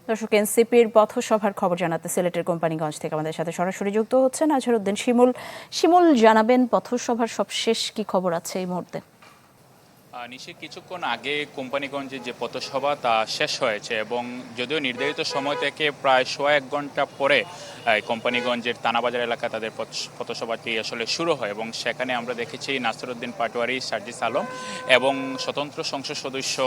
দর্শক, এনসিপির পথসভার খবর জানাতে সিলেটের কোম্পানিগঞ্জ থেকে আমাদের সাথে সরাসরি যুক্ত হচ্ছেন আজহারউদ্দিন শিমুল। শিমুল, জানাবেন পথসভার সবশেষ কি খবর আছে এই মুহূর্তে? নিশি কিছুক্ষণ আগে কোম্পানিগঞ্জে যে পথসভা তা শেষ হয়েছে এবং যদিও নির্ধারিত সময় থেকে প্রায় 1.5 ঘন্টা পরে কোম্পানিগঞ্জের তানাবাজার এলাকা তাদের পথসভাটি আসলে শুরু হয় এবং সেখানে আমরা দেখেছি নাসিরউদ্দিন পাটোয়ারি, সার্জিস আলম এবং স্বতন্ত্র সংসদ সদস্য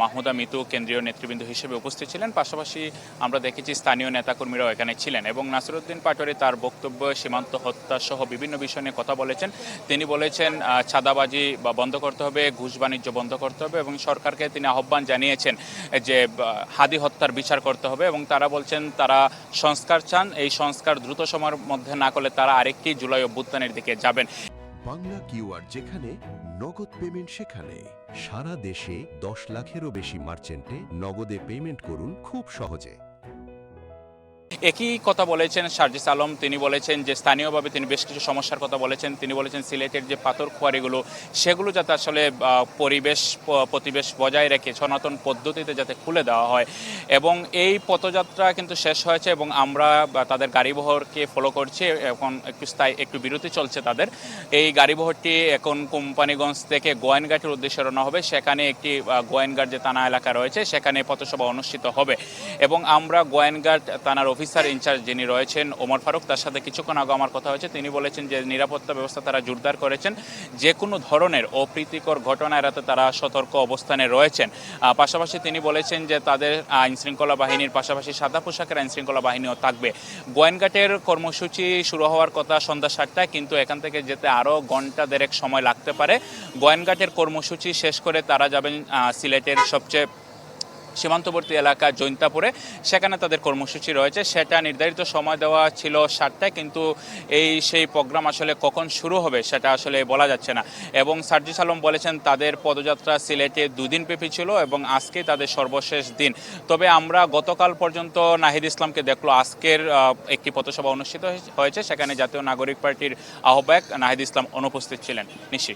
মাহমুদা মিতু কেন্দ্রীয় নেতৃবৃন্দ হিসেবে উপস্থিত ছিলেন। পাশাপাশি আমরা দেখেছি স্থানীয় নেতাকর্মীরাও এখানে ছিলেন এবং নাসিরউদ্দিন পাটোয়ারি তার বক্তব্য সীমান্ত হত্যা সহ বিভিন্ন বিষয় নিয়ে কথা বলেছেন। তিনি বলেছেন চাঁদাবাজি বন্ধ করতে হবে, ঘুষ বাণিজ্য বন্ধ করতে হবে এবং সরকারকে তিনি আহ্বান জানিয়েছেন যে হাদি হত্যার বিচার করতে হবে এবং তারা বলছেন তারা সংস্কার চান। এই সংস্কার দ্রুত সময়ের মধ্যে না করলে তারা আরেকটি জুলাই অভ্যুত্থানের দিকে যাবেন। বাংলা কিউআর যেখানে নগদ পেমেন্ট সেখানে সারা দেশে 10 লাখেরও বেশি মার্চেন্টে নগদে পেমেন্ট করুন খুব সহজে। একই কথা বলেছেন সার্জিস আলম। তিনি বলেছেন যে স্থানীয়ভাবে তিনি বেশ কিছু সমস্যার কথা বলেছেন। তিনি বলেছেন সিলেটের যে পাথর খোয়ারিগুলো সেগুলো যাতে আসলে প্রতিবেশ বজায় রেখে সনাতন পদ্ধতিতে যাতে খুলে দেওয়া হয় এবং এই পথযাত্রা কিন্তু শেষ হয়েছে এবং আমরা তাদের গাড়িবহরকে ফলো করছি। এখন একটু বিরতি চলছে তাদের। এই গাড়িবহরটি এখন কোম্পানিগঞ্জ থেকে গোয়েনঘাটের উদ্দেশ্যে রওনা হবে। সেখানে একটি গোয়েনঘাট যে থানা এলাকা রয়েছে সেখানে পথসভা অনুষ্ঠিত হবে এবং আমরা গোয়েনঘাট থানার অফিসার ইনচার্জ যিনি রয়েছেন ওমর ফারুক, তার সাথে কিছুক্ষণ আগে আমার কথা হয়েছে। তিনি বলেছেন যে নিরাপত্তা ব্যবস্থা তারা জোরদার করেছেন, যে কোনো ধরনের অপ্রীতিকর ঘটনা এড়াতে তারা সতর্ক অবস্থানে রয়েছেন। পাশাপাশি তিনি বলেছেন যে তাদের আইনশৃঙ্খলা বাহিনীর পাশাপাশি সাদা পোশাকের আইনশৃঙ্খলা বাহিনীও থাকবে। গোয়েনঘাটের কর্মসূচি শুরু হওয়ার কথা সন্ধ্যা 7টায়, কিন্তু এখান থেকে যেতে আরও ঘন্টা দেড়েক সময় লাগতে পারে। গোয়েনঘাটের কর্মসূচি শেষ করে তারা যাবেন সিলেটের সবচেয়ে সীমান্তবর্তী এলাকা জৈন্তাপুরে। সেখানে তাদের কর্মসূচি রয়েছে, সেটা নির্ধারিত সময় দেওয়া ছিল 7টায়, কিন্তু সেই প্রোগ্রাম আসলে কখন শুরু হবে সেটা আসলে বলা যাচ্ছে না। এবং সার্জিস আলম বলেছেন তাদের পদযাত্রা সিলেটে 2 দিন ব্যাপী ছিল এবং আজকে তাদের সর্বশেষ দিন। তবে আমরা গতকাল পর্যন্ত নাহিদ ইসলামকে দেখলো, আজকের একটি পথসভা অনুষ্ঠিত হয়েছে, সেখানে জাতীয় নাগরিক পার্টির আহ্বায়ক নাহিদ ইসলাম অনুপস্থিত ছিলেন। নিশি।